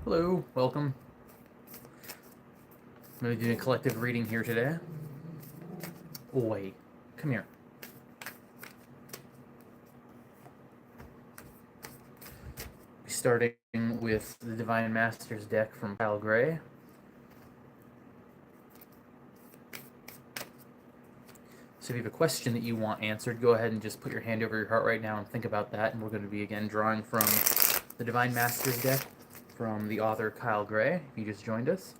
Hello, welcome. I'm going to be doing a collective reading here today. Oi, come here. Starting with the Divine Masters deck from Kyle Gray. So if you have a question that you want answered, go ahead and just put your hand over your heart right now and think about that. And we're going to be again drawing from the Divine Masters deck from the author Kyle Gray, if you just joined us.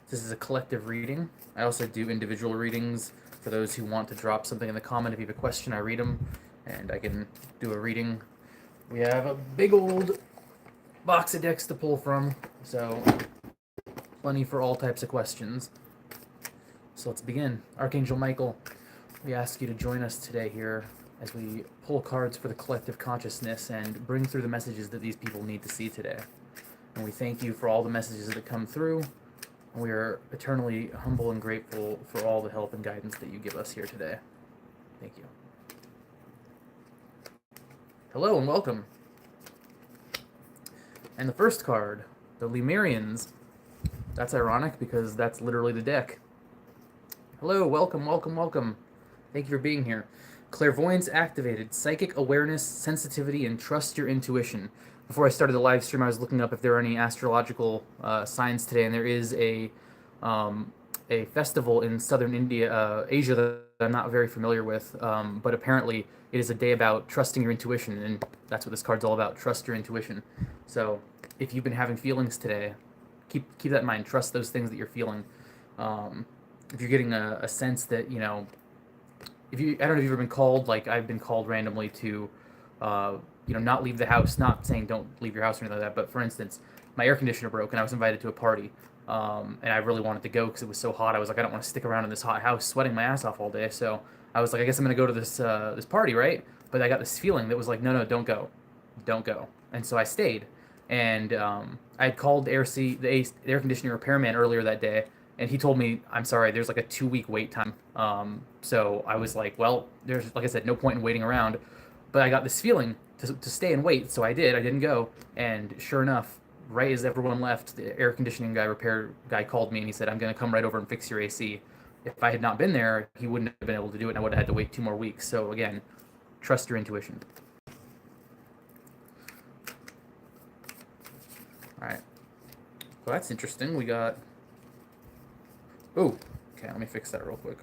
This is a collective reading. I also do individual readings for those who want to drop something in the comment. If you have a question, I read them, and I can do a reading. We have a big old box of decks to pull from, so plenty for all types of questions. So let's begin. Archangel Michael, we ask you to join us today here as we pull cards for the collective consciousness and bring through the messages that these people need to see today. And we thank you for all the messages that come through. And we are eternally humble and grateful for all the help and guidance that you give us here today. Thank you. Hello and welcome. And the first card, the Lemurians. That's ironic because that's literally the deck. Hello, welcome, welcome, welcome. Thank you for being here. Clairvoyance activated, psychic awareness, sensitivity, and trust your intuition. Before I started the live stream, I was looking up if there are any astrological signs today, and there is a festival in southern Asia that I'm not very familiar with, but apparently it is a day about trusting your intuition, and that's what this card's all about, trust your intuition. So if you've been having feelings today, keep that in mind, trust those things that you're feeling. If you're getting a sense that, you know, I don't know if you've ever been called, like I've been called randomly to, not leave the house, not saying don't leave your house or anything like that, but for instance, my air conditioner broke and I was invited to a party, and I really wanted to go because it was so hot. I was like, I don't want to stick around in this hot house sweating my ass off all day, so I was like, I guess I'm going to go to this party, right? But I got this feeling that was like, no, don't go. And so I stayed, and I had called the air conditioning repairman earlier that day, and he told me, I'm sorry, there's like a 2-week wait time. So I was like, well, there's, like I said, no point in waiting around. But I got this feeling to stay and wait, so I did. I didn't go, and sure enough, right as everyone left, the air conditioning repair guy called me, and he said, I'm going to come right over and fix your AC. If I had not been there, he wouldn't have been able to do it, and I would have had to wait 2 more weeks. So again, trust your intuition. All right. Well, that's interesting. We got... Oh, okay, let me fix that real quick.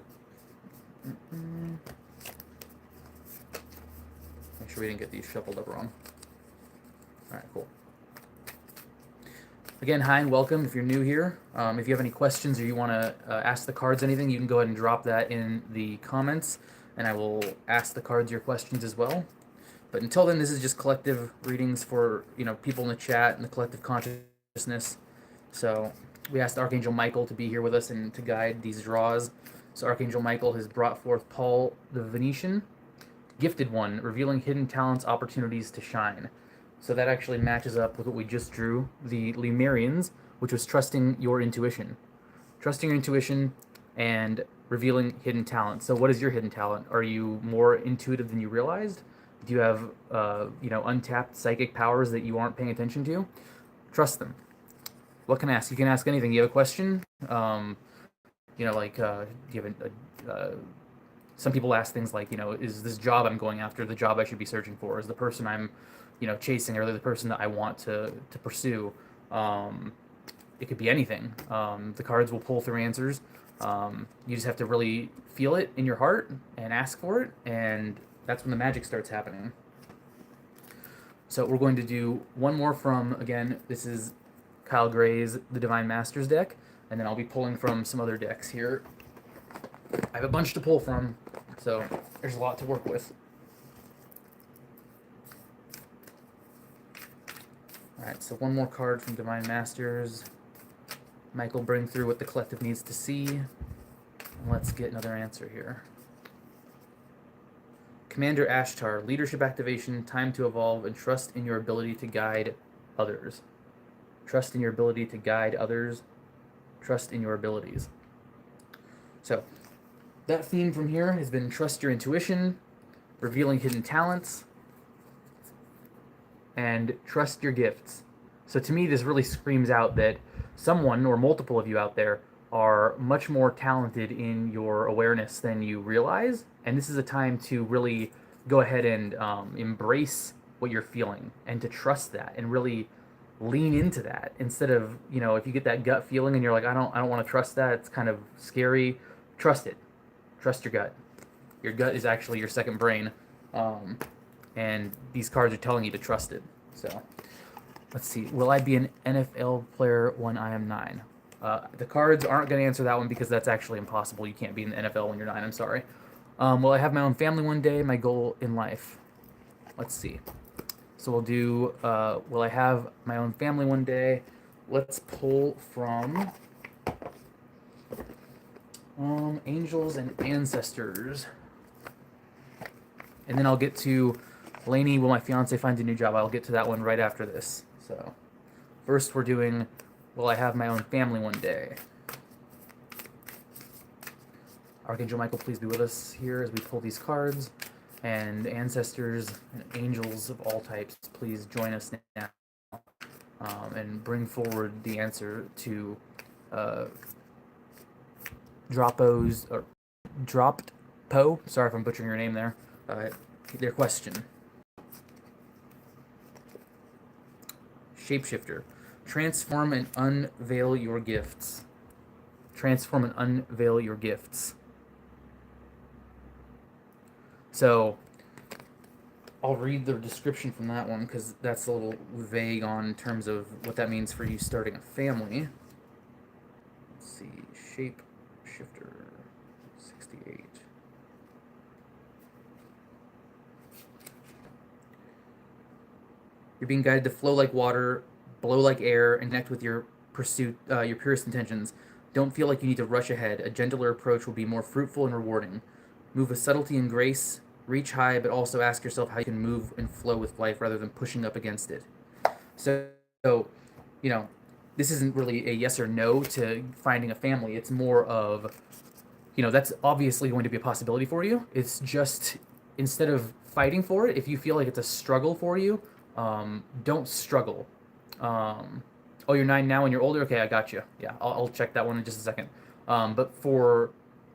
Make sure we didn't get these shuffled up wrong. All right, cool. Again, hi and welcome if you're new here. If you have any questions or you want to ask the cards anything, you can go ahead and drop that in the comments, and I will ask the cards your questions as well. But until then, this is just collective readings for, people in the chat and the collective consciousness. So we asked Archangel Michael to be here with us and to guide these draws. So Archangel Michael has brought forth Paul the Venetian, Gifted One, revealing hidden talents, opportunities to shine. So that actually matches up with what we just drew, the Lemurians, which was trusting your intuition. Trusting your intuition and revealing hidden talent. So what is your hidden talent? Are you more intuitive than you realized? Do you have, untapped psychic powers that you aren't paying attention to? Trust them. What can I ask? You can ask anything. You have a question? Do you have some people ask things like, is this job I'm going after the job I should be searching for? Is the person I'm, chasing, or the person that I want to pursue? It could be anything. The cards will pull through answers. You just have to really feel it in your heart and ask for it, and that's when the magic starts happening. So we're going to do one more from, again, this is Kyle Gray's The Divine Masters deck, and then I'll be pulling from some other decks here. I have a bunch to pull from, so there's a lot to work with. Alright, so one more card from Divine Masters. Michael, bring through what the collective needs to see. And let's get another answer here. Commander Ashtar, leadership activation, time to evolve, and trust in your ability to guide others. Trust in your ability to guide others. Trust in your abilities. So, that theme from here has been trust your intuition, revealing hidden talents, and trust your gifts. So to me, this really screams out that someone or multiple of you out there are much more talented in your awareness than you realize. And this is a time to really go ahead and embrace what you're feeling and to trust that and really lean into that instead of, if you get that gut feeling and you're like, I don't want to trust that, it's kind of scary. Trust it. Trust your gut. Your gut is actually your second brain. And these cards are telling you to trust it. So let's see. Will I be an NFL player when I am 9? The cards aren't going to answer that one because that's actually impossible. You can't be in the NFL when you're 9. I'm sorry. Will I have my own family one day? My goal in life. Let's see. So we'll do, will I have my own family one day? Let's pull from angels and ancestors. And then I'll get to Lainey, will my fiance find a new job? I'll get to that one right after this. So first we're doing, will I have my own family one day? Archangel Michael, please be with us here as we pull these cards. And ancestors and angels of all types, please join us now and bring forward the answer to Dropped Poe. Sorry if I'm butchering your name there. Their question. Shapeshifter. Transform and unveil your gifts. Transform and unveil your gifts. So I'll read the description from that one because that's a little vague on terms of what that means for you starting a family. Let's see. Shapeshifter 68. You're being guided to flow like water, blow like air, and connect with your pursuit, your purest intentions. Don't feel like you need to rush ahead. A gentler approach will be more fruitful and rewarding. Move with subtlety and grace. Reach high, but also ask yourself how you can move and flow with life rather than pushing up against it. So this isn't really a yes or no to finding a family. It's more of, that's obviously going to be a possibility for you. It's just, instead of fighting for it, if you feel like it's a struggle for you, don't struggle. Oh, you're 9 now and you're older? Okay, I got you. Yeah, I'll check that one in just a second. But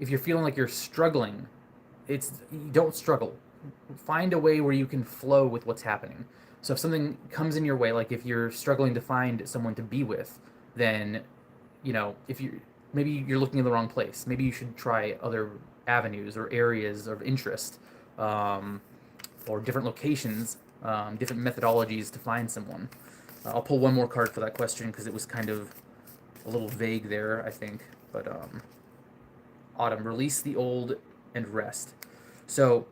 if you're feeling like you're struggling, don't struggle. Find a way where you can flow with what's happening. So if something comes in your way, like if you're struggling to find someone to be with, then, maybe you're looking in the wrong place. Maybe you should try other avenues or areas of interest, or different locations, different methodologies to find someone. I'll pull one more card for that question because it was kind of a little vague there, I think. But Autumn, release the old and rest. So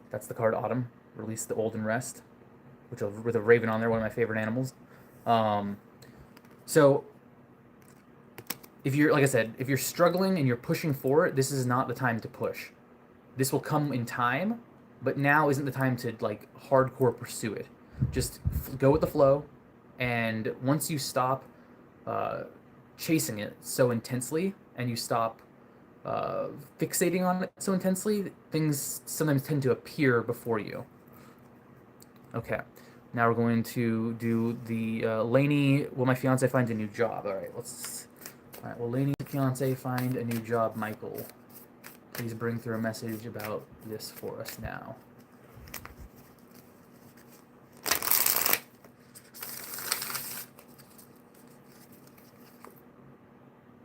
that's the card Autumn, release the old and rest, with a raven on there, one of my favorite animals. So if you're, like I said, if you're struggling and you're pushing for it, this is not the time to push. This will come in time, but now isn't the time to hardcore pursue it. Just go with the flow, and once you stop chasing it so intensely and you stop fixating on it so intensely, things sometimes tend to appear before you. Okay, now we're going to do the Lainey, will my fiance find a new job? All right, will Lainey's fiance find a new job, Michael? Please bring through a message about this for us now.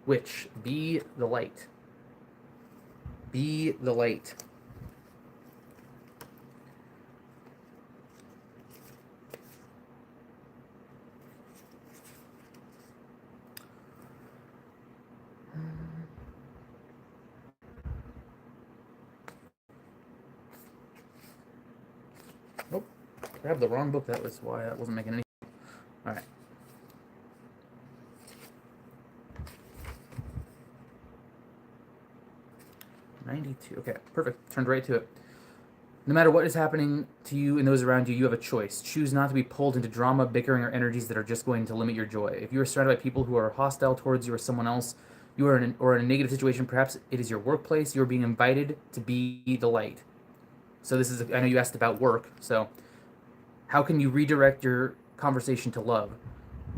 Which, be the light. Be the light. Nope. I have the wrong book. That was why that wasn't making any. All right. Okay, perfect. Turned right to it. No matter what is happening to you and those around you, you have a choice. Choose not to be pulled into drama, bickering, or energies that are just going to limit your joy. If you are surrounded by people who are hostile towards you or someone else, you are in a negative situation, perhaps it is your workplace, you are being invited to be the light. So this is, I know you asked about work, so How can you redirect your conversation to love?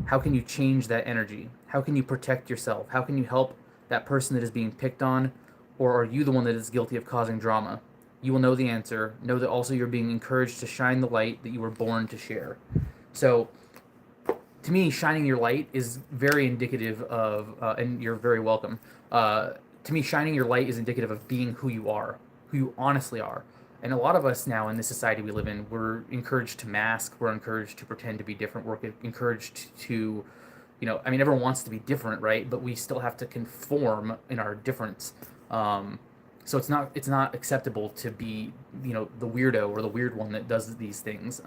How can you change that energy? How can you protect yourself? How can you help that person that is being picked on? Or are you the one that is guilty of causing drama? You will know the answer. Know that also you're being encouraged to shine the light that you were born to share. So, to me, shining your light is very indicative of, and you're very welcome. To me, shining your light is indicative of being who you are, who you honestly are. And a lot of us now in this society we live in, we're encouraged to mask, we're encouraged to pretend to be different, we're encouraged to, I mean, everyone wants to be different, right? But we still have to conform in our difference. So it's not acceptable to be, the weirdo or the weird one that does these things.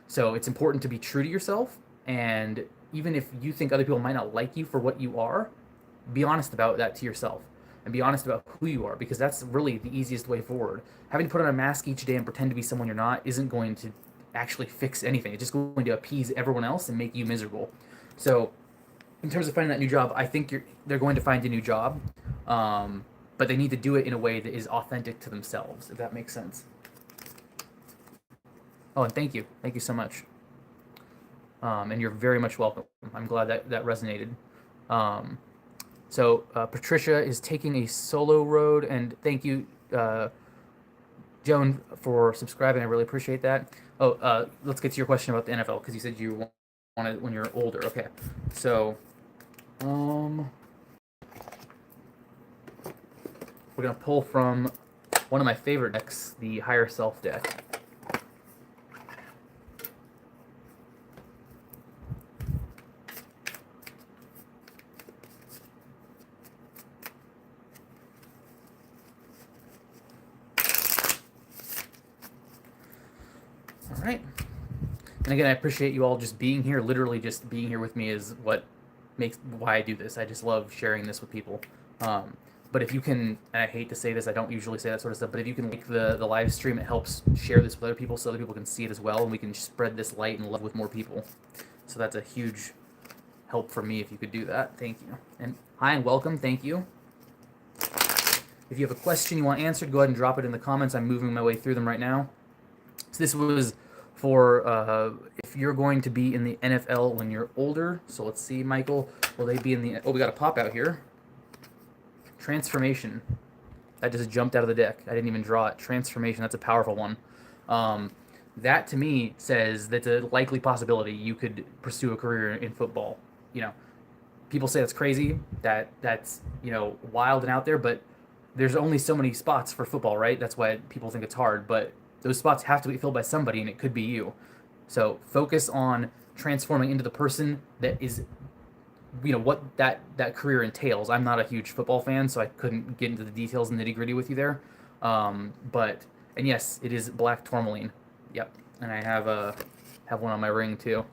So it's important to be true to yourself, and even if you think other people might not like you for what you are, be honest about that to yourself and be honest about who you are, because that's really the easiest way forward. Having to put on a mask each day and pretend to be someone you're not isn't going to actually fix anything. It's just going to appease everyone else and make you miserable. So, in terms of finding that new job, I think they're going to find a new job, but they need to do it in a way that is authentic to themselves, if that makes sense. Oh, and thank you so much. And you're very much welcome. I'm glad that resonated. Um, So Patricia is taking a solo road, and thank you, Joan, for subscribing. I really appreciate that. Oh, let's get to your question about the NFL, because you said you want it when you're older. Okay, so we're gonna pull from one of my favorite decks, the Higher Self deck. All right. And again, I appreciate you all just being here. Literally, just being here with me is why I do this. I just love sharing this with people. But if you can, and I hate to say this, I don't usually say that sort of stuff, but if you can like the live stream, it helps share this with other people so other people can see it as well, and we can spread this light and love with more people. So that's a huge help for me if you could do that. Thank you. And hi and welcome. Thank you. If you have a question you want answered, go ahead and drop it in the comments. I'm moving my way through them right now. So this was for if you're going to be in the NFL when you're older. So let's see, Michael, will they be in the... Oh, we got a pop out here. Transformation. That just jumped out of the deck. I didn't even draw it. Transformation, that's a powerful one. That to me says that's a likely possibility you could pursue a career in football. People say that's crazy, that's wild and out there, but there's only so many spots for football, right? That's why people think it's hard, but those spots have to be filled by somebody, and it could be you. So focus on transforming into the person that is, what that career entails. I'm not a huge football fan, so I couldn't get into the details and nitty gritty with you there. And yes, it is black tourmaline. Yep, and I have one on my ring too.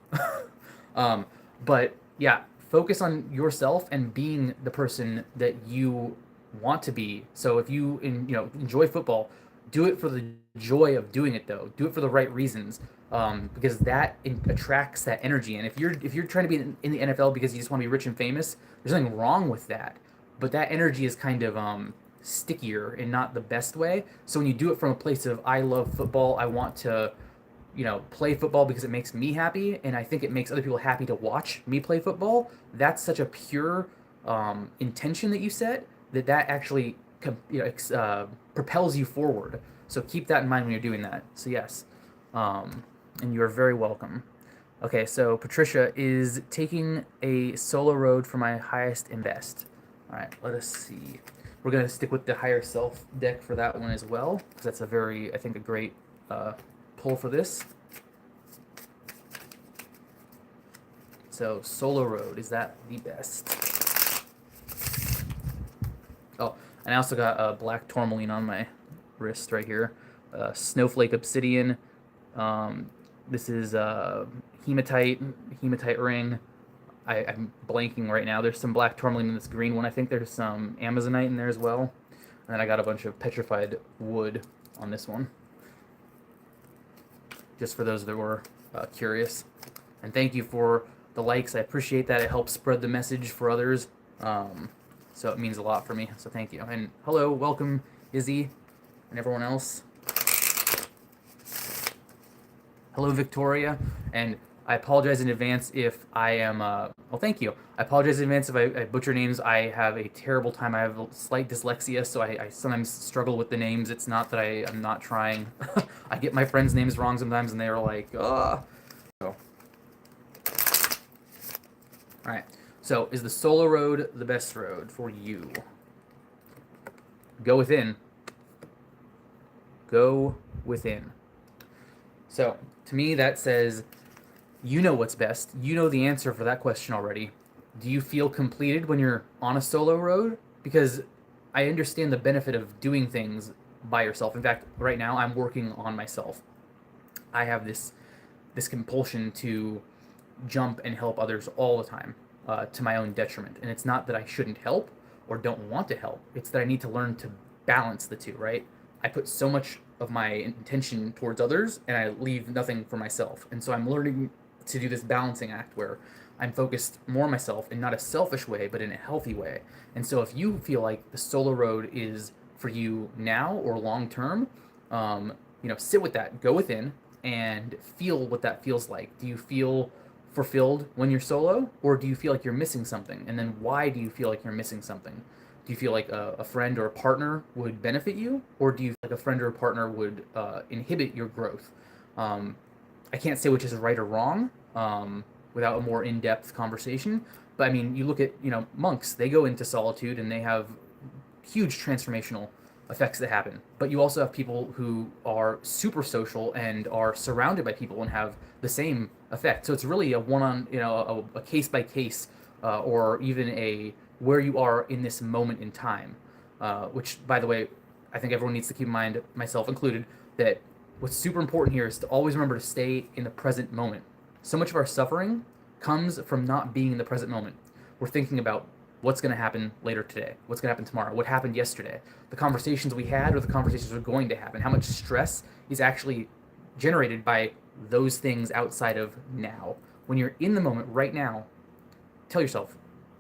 But yeah, focus on yourself and being the person that you want to be. So if you enjoy football, do it for the joy of doing it, though. Do it for the right reasons, because that attracts that energy. And if you're trying to be in the NFL because you just want to be rich and famous, there's nothing wrong with that. But that energy is kind of stickier in not the best way. So when you do it from a place of I love football, I want to play football because it makes me happy, and I think it makes other people happy to watch me play football. That's such a pure intention that you set that actually propels you forward. So keep that in mind when you're doing that. So yes, and you're very welcome. Okay, so Patricia is taking a solo road for my highest and best. All right, let us see. We're gonna stick with the Higher Self deck for that one as well, because that's I think, a great pull for this. So solo road, is that the best? Oh, and I also got a black tourmaline on my wrist right here. Snowflake obsidian. This is hematite ring. I'm blanking right now. There's some black tourmaline in this green one. I think there's some amazonite in there as well. And then I got a bunch of petrified wood on this one, just for those that were curious. And thank you for the likes. I appreciate that. It helps spread the message for others. So it means a lot for me. So thank you. And hello, welcome, Izzy, and everyone else. Hello, Victoria, and I apologize in advance if I am. Well, thank you. I apologize in advance if I butcher names. I have a terrible time. I have a slight dyslexia, so I sometimes struggle with the names. It's not that I'm not trying. I get my friends' names wrong sometimes, and they're like, "Ugh." So, all right. So, is the solo road the best road for you? Go within. Go within. So, to me, that says you know what's best. You know the answer for that question already. Do you feel completed when you're on a solo road? Because I understand the benefit of doing things by yourself. In fact, right now I'm working on myself. I have this compulsion to jump and help others all the time, to my own detriment. And it's not that I shouldn't help or don't want to help. It's that I need to learn to balance the two, right? I put so much of my intention towards others and I leave nothing for myself. And so I'm learning to do this balancing act where I'm focused more on myself in not a selfish way, but in a healthy way. And so if you feel like the solo road is for you now or long term, sit with that, go within, and feel what that feels like. Do you feel fulfilled when you're solo, or do you feel like you're missing something? And then why do you feel like you're missing something? Do you feel like a friend or a partner would benefit you, or do you feel like a friend or a partner would inhibit your growth? I can't say which is right or wrong without a more in-depth conversation. But I mean, you look at monks; they go into solitude and they have huge transformational effects that happen. But you also have people who are super social and are surrounded by people and have the same effect. So it's really a one-on, a case by case, or even a where you are in this moment in time. Which, by the way, I think everyone needs to keep in mind, myself included, that what's super important here is to always remember to stay in the present moment. So much of our suffering comes from not being in the present moment. We're thinking about what's going to happen later today, what's going to happen tomorrow, what happened yesterday, the conversations we had or the conversations are going to happen, how much stress is actually generated by those things outside of now. When you're in the moment right now, tell yourself,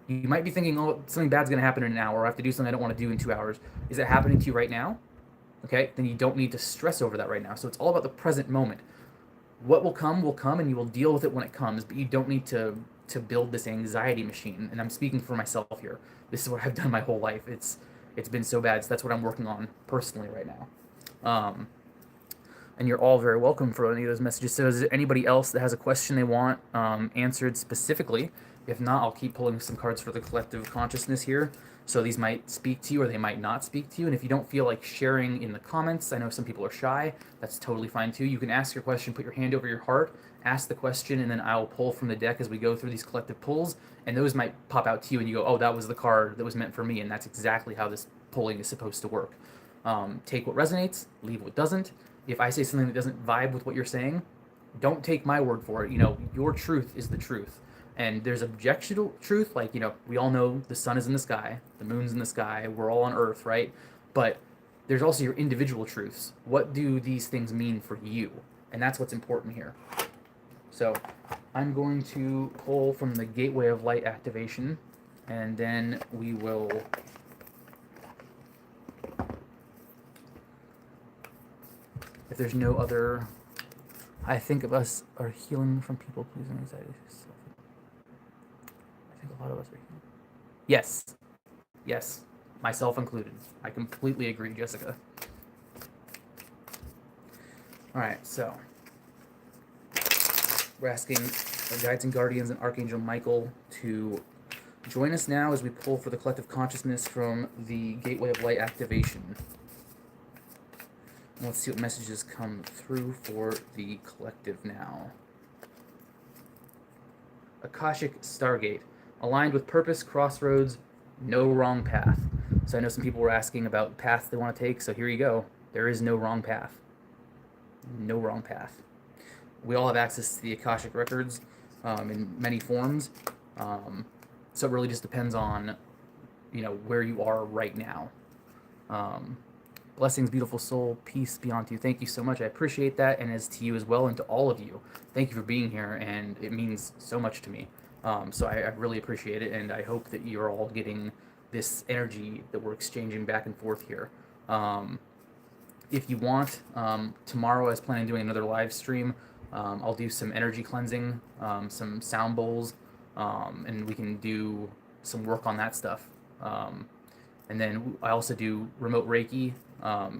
you might be thinking, oh, something bad's going to happen in an hour, or I have to do something I don't want to do in 2 hours. Is it happening to you right now? Okay, then you don't need to stress over that right now. So it's all about the present moment. What will come, and you will deal with it when it comes, but you don't need to build this anxiety machine. And I'm speaking for myself here. This is what I've done my whole life. It's been so bad. So that's what I'm working on personally right now. And you're all very welcome for any of those messages. So is there anybody else that has a question they want answered specifically? If not, I'll keep pulling some cards for the collective consciousness here. So these might speak to you or they might not speak to you. And if you don't feel like sharing in the comments, I know some people are shy. That's totally fine too. You can ask your question, put your hand over your heart, ask the question, and then I'll pull from the deck as we go through these collective pulls. And those might pop out to you and you go, oh, that was the card that was meant for me. And that's exactly how this pulling is supposed to work. Take what resonates, leave what doesn't. If I say something that doesn't vibe with what you're saying, don't take my word for it. Your truth is the truth. And there's objectionable truth, like, we all know the sun is in the sky, the moon's in the sky, we're all on Earth, right? But there's also your individual truths. What do these things mean for you? And that's what's important here. So I'm going to pull from the Gateway of Light activation, and then we will... If there's no other... I think of us are healing from people pleasing anxiety. I think a lot of us are healing. Yes, myself included. I completely agree, Jessica. All right, so we're asking our guides and guardians and Archangel Michael to join us now as we pull for the collective consciousness from the Gateway of Light activation. And let's see what messages come through for the collective now. Akashic Stargate. Aligned with purpose, crossroads, no wrong path. So I know some people were asking about paths they want to take, so here you go. There is no wrong path. No wrong path. We all have access to the Akashic records in many forms. So it really just depends on, where you are right now. Blessings, beautiful soul. Peace be unto you. Thank you so much. I appreciate that, and as to you as well, and to all of you. Thank you for being here, and it means so much to me. So I really appreciate it, and I hope that you're all getting this energy that we're exchanging back and forth here. If you want, tomorrow I was planning on doing another live stream I'll do some energy cleansing, some sound bowls, and we can do some work on that stuff. And then I also do remote Reiki.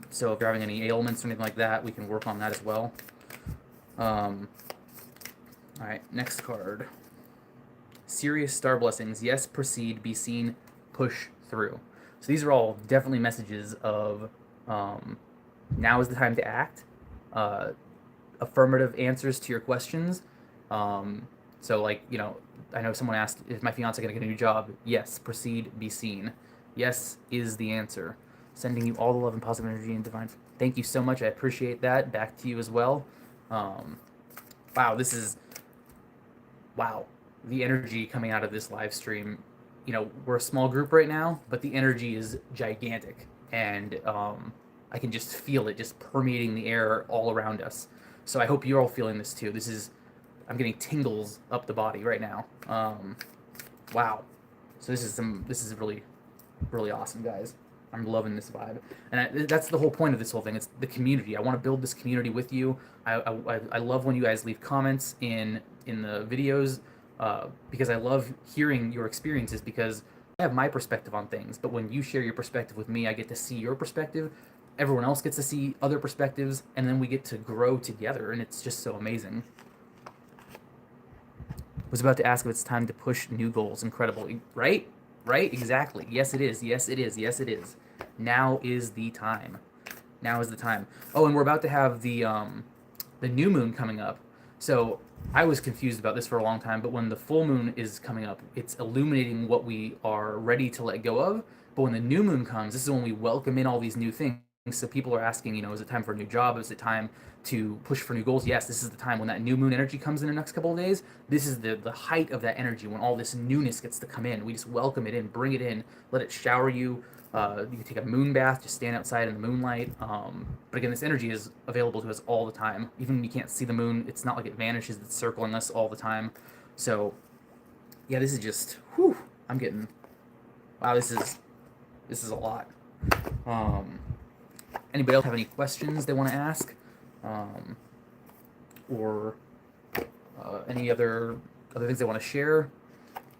So if you're having any ailments or anything like that, we can work on that as well. All right, next card. Serious star blessings. Yes, proceed, be seen, push through. So these are all definitely messages of now is the time to act. Affirmative answers to your questions. So like, I know someone asked, is my fiance going to get a new job? Yes, proceed, be seen. Yes is the answer. Sending you all the love and positive energy and divine. Thank you so much. I appreciate that. Back to you as well. Wow, wow. The energy coming out of this live stream. We're a small group right now, but the energy is gigantic. And I can just feel it just permeating the air all around us. So I hope you're all feeling this too. I'm getting tingles up the body right now. Wow. So this is really, really awesome, guys. I'm loving this vibe, and that's the whole point of this whole thing. It's the community. I want to build this community with you. I love when you guys leave comments in the videos, because I love hearing your experiences, because I have my perspective on things, but when you share your perspective with me, I get to see your perspective. Everyone else gets to see other perspectives, and then we get to grow together, and it's just so amazing. Was about to ask if it's time to push new goals. Incredible, right? Right? Exactly. Yes, it is. Yes, it is. Yes, it is. Now is the time. Now is the time. Oh, and we're about to have the new moon coming up. So I was confused about this for a long time, but when the full moon is coming up, it's illuminating what we are ready to let go of. But when the new moon comes, this is when we welcome in all these new things. So people are asking, is it time for a new job? Is it time to push for new goals? Yes, this is the time when that new moon energy comes in the next couple of days. This is the height of that energy, when all this newness gets to come in. We just welcome it in, bring it in, let it shower you. You can take a moon bath, just stand outside in the moonlight. But again, this energy is available to us all the time. Even when you can't see the moon, it's not like it vanishes, it's circling us all the time. So yeah, this is just, whew, wow, this is a lot. Anybody else have any questions they want to ask? Or any other things they want to share?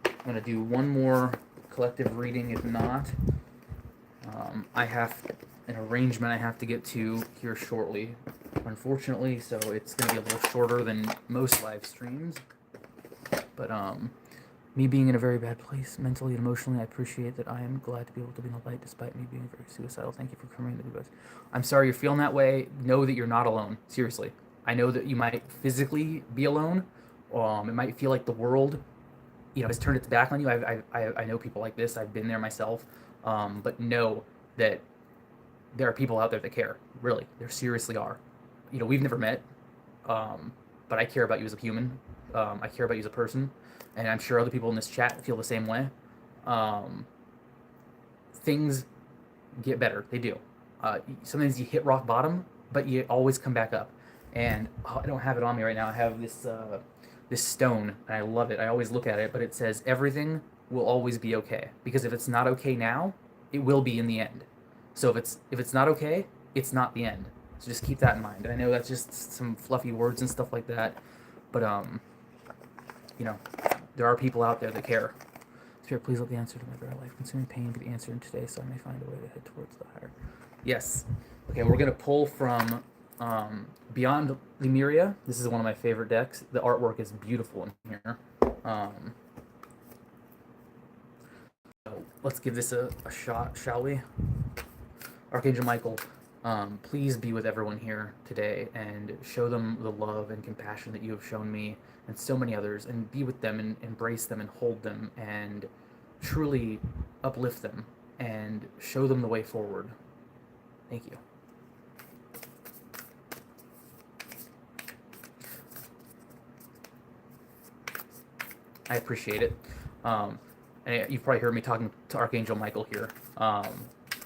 I'm going to do one more collective reading. If not, I have an arrangement I have to get to here shortly, unfortunately, so it's going to be a little shorter than most live streams. But me being in a very bad place mentally and emotionally, I appreciate that. I am glad to be able to be in the light despite me being very suicidal. Thank you for coming to the best. I'm sorry you're feeling that way. Know that you're not alone. Seriously. I know that you might physically be alone. It might feel like the world, has turned its back on you. I know people like this. I've been there myself. But know that there are people out there that care. Really. There seriously are. We've never met. But I care about you as a human. I care about you as a person. And I'm sure other people in this chat feel the same way. Things get better. They do. Sometimes you hit rock bottom, but you always come back up. And I don't have it on me right now. I have this stone, and I love it. I always look at it, but it says everything will always be okay. Because if it's not okay now, it will be in the end. So if it's not okay, it's not the end. So just keep that in mind. And I know that's just some fluffy words and stuff like that, but there are people out there that care. Spirit, please let the answer to my very life-consuming pain be answered today, so I may find a way to head towards the higher. Yes. Okay, we're gonna pull from Beyond Lemuria. This is one of my favorite decks. The artwork is beautiful in here. So let's give this a shot, shall we? Archangel Michael, please be with everyone here today and show them the love and compassion that you have shown me and so many others, and be with them and embrace them and hold them and truly uplift them and show them the way forward. Thank you. I appreciate it. And you've probably heard me talking to Archangel Michael here. I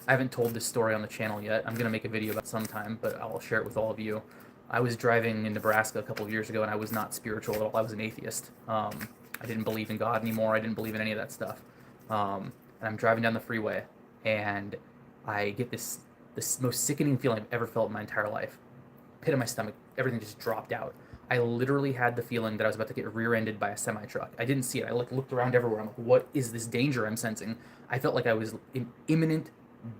haven't told this story on the channel yet. I'm going to make a video about it sometime, but I'll share it with all of you. I was driving in Nebraska a couple of years ago, and I was not spiritual at all. I was an atheist. I didn't believe in God anymore. I didn't believe in any of that stuff. And I'm driving down the freeway, and I get this most sickening feeling I've ever felt in my entire life. Pit of my stomach, everything just dropped out. I literally had the feeling that I was about to get rear-ended by a semi-truck. I didn't see it. I looked around everywhere. I'm like, what is this danger I'm sensing? I felt like I was in imminent,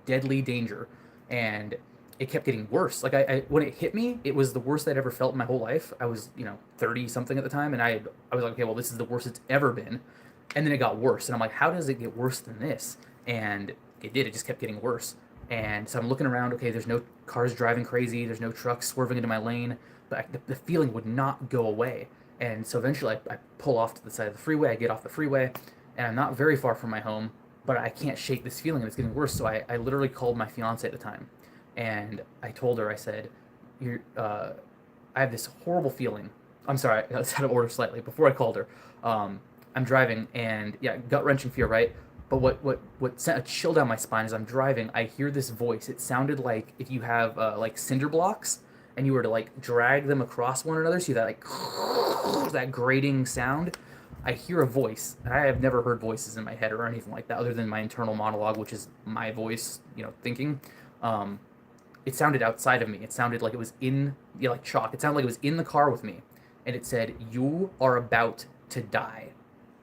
deadly danger, and it kept getting worse. Like I when it hit me, it was the worst I'd ever felt in my whole life. I was 30 something at the time, and I was like, okay, well, this is the worst it's ever been. And then it got worse, and I'm like, how does it get worse than this? And it did. It just kept getting worse. And so I'm looking around. Okay, there's no cars driving crazy. There's no trucks swerving into my lane, but the feeling would not go away. And so eventually, I pull off to the side of the freeway. I get off the freeway, and I'm not very far from my home, but I can't shake this feeling, and it's getting worse. So I literally called my fiance at the time, and I told her, I said, "You're, I have this horrible feeling." I'm sorry, that's out of order slightly. Before I called her, I'm driving, and yeah, gut wrenching fear, right? But what sent a chill down my spine as I'm driving, I hear this voice. It sounded like if you have like cinder blocks and you were to like drag them across one another, see that like that grating sound. I hear a voice, and I have never heard voices in my head or anything like that, other than my internal monologue, which is my voice, thinking. Um, it sounded outside of me. It sounded like it was in, like chalk. It sounded like it was in the car with me, and it said, "You are about to die."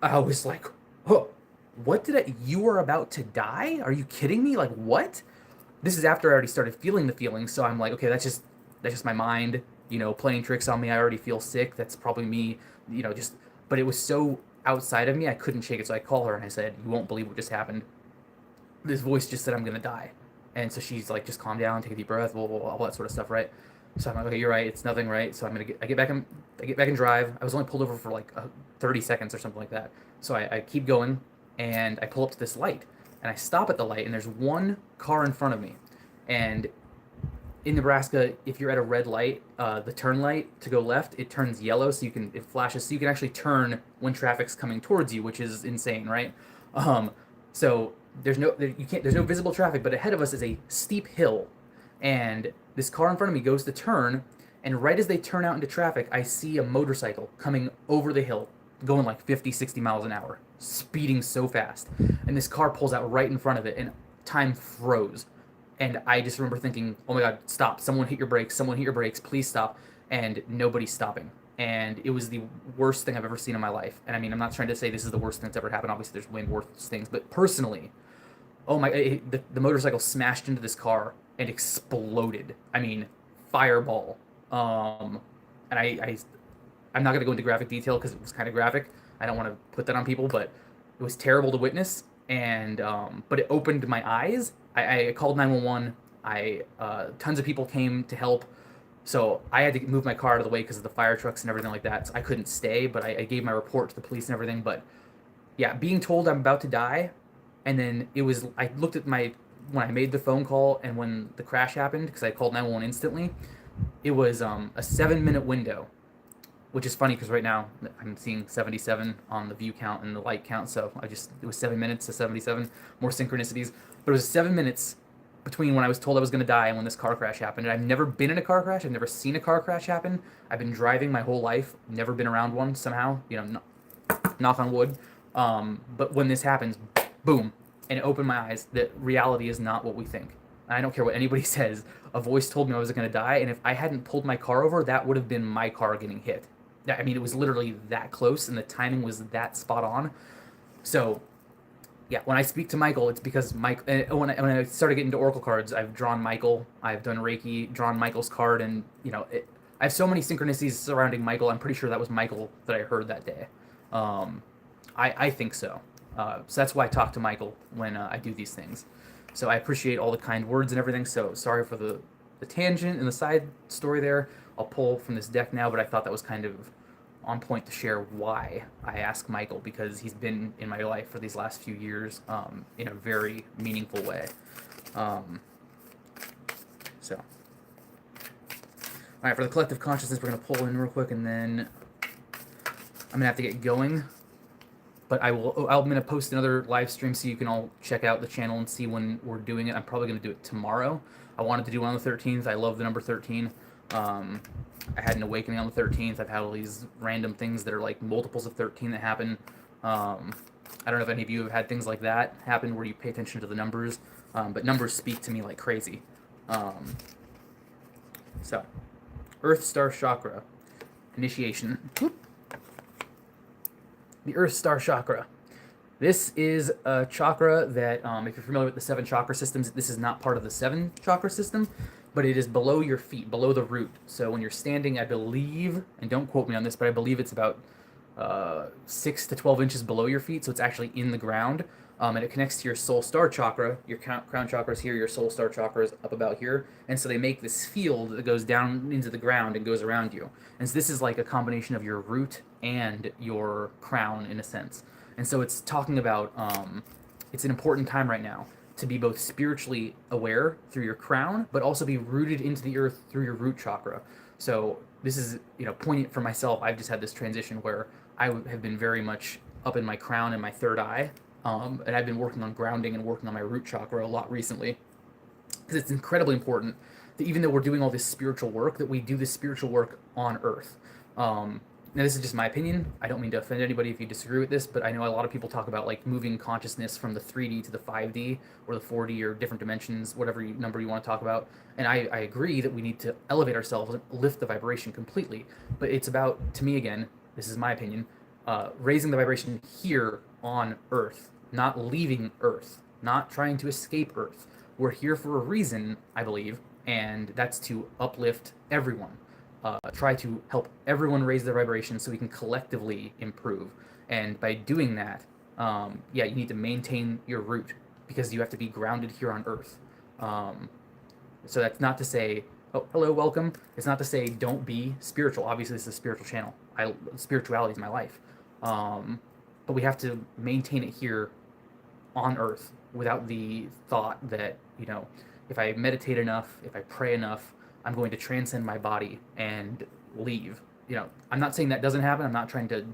I was like, "Huh, what did I? You are about to die? Are you kidding me? Like what?" This is after I already started feeling the feelings, so I'm like, okay, that's just my mind, playing tricks on me. I already feel sick. That's probably me, just. But it was so outside of me, I couldn't shake it. So I call her and I said, "You won't believe what just happened. This voice just said I'm gonna die." And so she's like, "Just calm down, take a deep breath, blah blah blah, all that sort of stuff, right?" So I'm like, "Okay, you're right. It's nothing, right?" So I get back in drive. I was only pulled over for like 30 seconds or something like that. So I keep going, and I pull up to this light, and I stop at the light, and there's one car in front of me, and in Nebraska, if you're at a red light, the turn light to go left, it turns yellow, so it flashes, so you can actually turn when traffic's coming towards you, which is insane, right? Um, so there's no visible traffic, but ahead of us is a steep hill, and this car in front of me goes to turn, and right as they turn out into traffic, I see a motorcycle coming over the hill, going like 50, 60 miles an hour, speeding so fast, and this car pulls out right in front of it, and time froze. And I just remember thinking, "Oh my God, stop! Someone hit your brakes! Someone hit your brakes! Please stop!" And nobody's stopping. And it was the worst thing I've ever seen in my life. And I mean, I'm not trying to say this is the worst thing that's ever happened. Obviously, there's way worse things. But personally, oh my, the motorcycle smashed into this car and exploded. I mean, fireball. And I'm not gonna go into graphic detail because it was kind of graphic. I don't want to put that on people, but it was terrible to witness. And but it opened my eyes. I called 911. Tons of people came to help, so I had to move my car out of the way because of the fire trucks and everything like that. So I couldn't stay, but I gave my report to the police and everything. But yeah, being told I'm about to die, and then I looked at my when I made the phone call and when the crash happened, because I called 911 instantly. It was a 7-minute window, which is funny because right now I'm seeing 77 on the view count and the light count. So it was 7 minutes to 77, more synchronicities. But it was 7 minutes between when I was told I was going to die and when this car crash happened. And I've never been in a car crash. I've never seen a car crash happen. I've been driving my whole life, never been around one somehow, knock on wood. But when this happens, boom, and it opened my eyes that reality is not what we think. And I don't care what anybody says. A voice told me I was going to die, and if I hadn't pulled my car over, that would have been my car getting hit. I mean, it was literally that close, and the timing was that spot on. So, yeah, when I speak to Michael, it's because Mike. When I started getting into Oracle cards, I've drawn Michael. I've done Reiki, drawn Michael's card, and I have so many synchronicities surrounding Michael. I'm pretty sure that was Michael that I heard that day. I think so. So that's why I talk to Michael when I do these things. So I appreciate all the kind words and everything. So sorry for the tangent and the side story there. I'll pull from this deck now, but I thought that was kind of on point to share why I ask Michael, because he's been in my life for these last few years in a very meaningful way. So, all right, for the collective consciousness, we're going to pull in real quick, and then I'm going to have to get going. But I'm going to post another live stream so you can all check out the channel and see when we're doing it. I'm probably going to do it tomorrow. I wanted to do it on the 13th. I love the number 13. I had an awakening on the 13th. I've had all these random things that are like multiples of 13 that happen. I don't know if any of you have had things like that happen where you pay attention to the numbers, but numbers speak to me like crazy. So, Earth Star Chakra. initiation. The Earth Star Chakra. This is a chakra that, if you're familiar with the 7 chakra systems, this is not part of the 7 chakra system, but it is below your feet, below the root. So when you're standing, I believe, and don't quote me on this, but I believe it's about 6 to 12 inches below your feet, so it's actually in the ground. And it connects to your soul star chakra. Your crown chakra is here, your soul star chakra is up about here. And so they make this field that goes down into the ground and goes around you. And so this is like a combination of your root and your crown in a sense. And so it's talking about, it's an important time right now to be both spiritually aware through your crown, but also be rooted into the earth through your root chakra. So this is, poignant for myself. I've just had this transition where I have been very much up in my crown and my third eye. And I've been working on grounding and working on my root chakra a lot recently. Because it's incredibly important that even though we're doing all this spiritual work, that we do this spiritual work on earth. Now, this is just my opinion. I don't mean to offend anybody if you disagree with this, but I know a lot of people talk about like moving consciousness from the 3D to the 5D or the 4D or different dimensions, whatever number you want to talk about. And I agree that we need to elevate ourselves, lift the vibration completely. But it's about, to me again, this is my opinion, raising the vibration here on Earth, not leaving Earth, not trying to escape Earth. We're here for a reason, I believe, and that's to uplift everyone. Try to help everyone raise their vibration so we can collectively improve. And by doing that, you need to maintain your root because you have to be grounded here on Earth. So that's not to say, oh, hello, welcome. It's not to say don't be spiritual. Obviously, this is a spiritual channel. Spirituality is my life. But we have to maintain it here on Earth without the thought that, if I meditate enough, if I pray enough, I'm going to transcend my body and leave. I'm not saying that doesn't happen. I'm not trying to,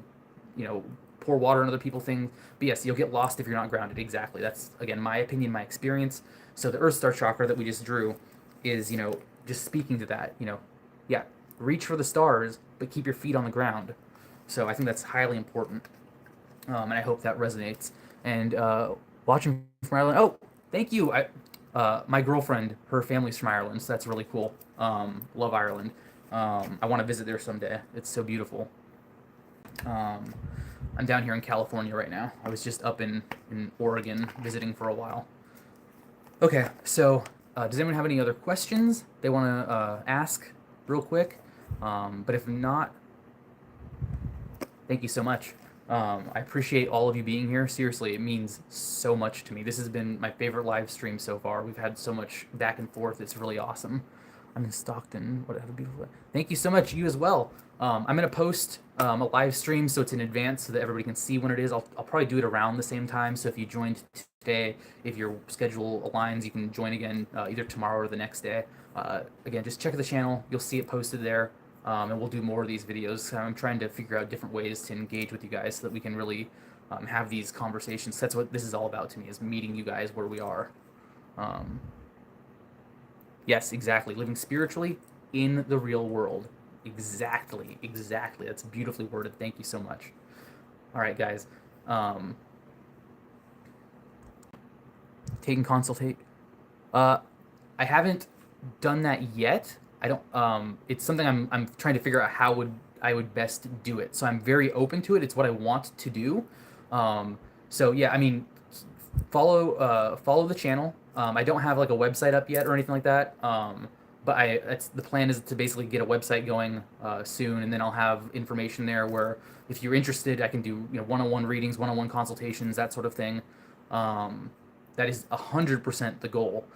pour water on other people's things. But yes, you'll get lost if you're not grounded. Exactly. That's, again, my opinion, my experience. So the Earth Star Chakra that we just drew is, just speaking to that, reach for the stars, but keep your feet on the ground. So I think that's highly important. And I hope that resonates. And watching from Ireland, oh, thank you. My girlfriend, her family's from Ireland, so that's really cool. Love Ireland. I want to visit there someday. It's so beautiful. I'm down here in California right now. I was just up in Oregon visiting for a while. Okay, so does anyone have any other questions they want to ask real quick? But if not, thank you so much. I appreciate all of you being here. Seriously, it means so much to me. This has been my favorite live stream so far. We've had so much back and forth. It's really awesome. I'm in Stockton. What a beautiful. Thank you so much. You as well. I'm gonna post a live stream so it's in advance so that everybody can see when it is. I'll probably do it around the same time. So if you joined today, if your schedule aligns, you can join again either tomorrow or the next day. Again, just check the channel. You'll see it posted there. And we'll do more of these videos. I'm trying to figure out different ways to engage with you guys so that we can really have these conversations. That's what this is all about to me, is meeting you guys where we are. Yes, exactly. Living spiritually in the real world. Exactly. That's beautifully worded. Thank you so much. All right, guys. Taking consultate. I haven't done that yet. I don't. It's something I'm trying to figure out how I would best do it. So I'm very open to it. It's what I want to do. So yeah, I mean, follow the channel. I don't have like a website up yet or anything like that. But the plan is to basically get a website going soon, and then I'll have information there where if you're interested, I can do one-on-one readings, one-on-one consultations, that sort of thing. That is 100% the goal.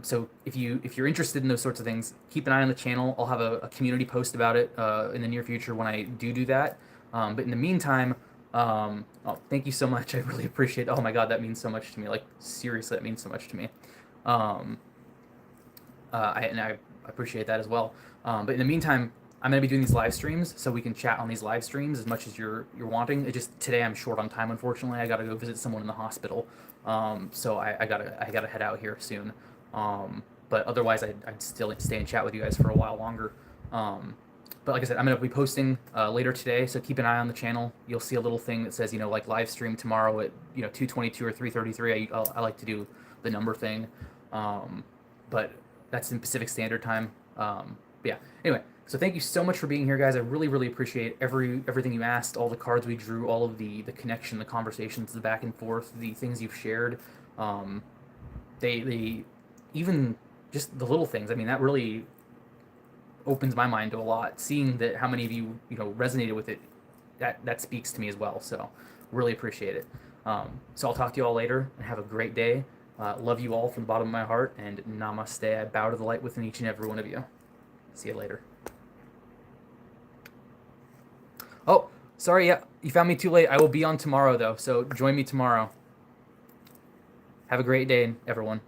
So if you're interested in those sorts of things, keep an eye on the channel. I'll have a community post about it in the near future when I do that. But in the meantime, thank you so much. I really appreciate it. Oh my God, that means so much to me. Like seriously, that means so much to me. I appreciate that as well. But in the meantime, I'm gonna be doing these live streams so we can chat on these live streams as much as you're wanting. It just today I'm short on time, unfortunately. I gotta go visit someone in the hospital. So I gotta head out here soon. But otherwise I'd still stay and chat with you guys for a while longer. But like I said, I'm going to be posting later today, so keep an eye on the channel. You'll see a little thing that says, like live stream tomorrow at 2:22 or 3:33. I like to do the number thing, but that's in Pacific Standard Time. But yeah. Anyway, so thank you so much for being here, guys. I really, really appreciate everything you asked, all the cards we drew, all of the connection, the conversations, the back and forth, the things you've shared. Um, they even just the little things. I mean, that really opens my mind to a lot. Seeing that how many of you resonated with it, that speaks to me as well. So really appreciate it. So I'll talk to you all later and have a great day. Love you all from the bottom of my heart, and namaste. I bow to the light within each and every one of you. See you later. Oh, sorry, yeah, you found me too late. I will be on tomorrow though, so join me tomorrow. Have a great day, everyone.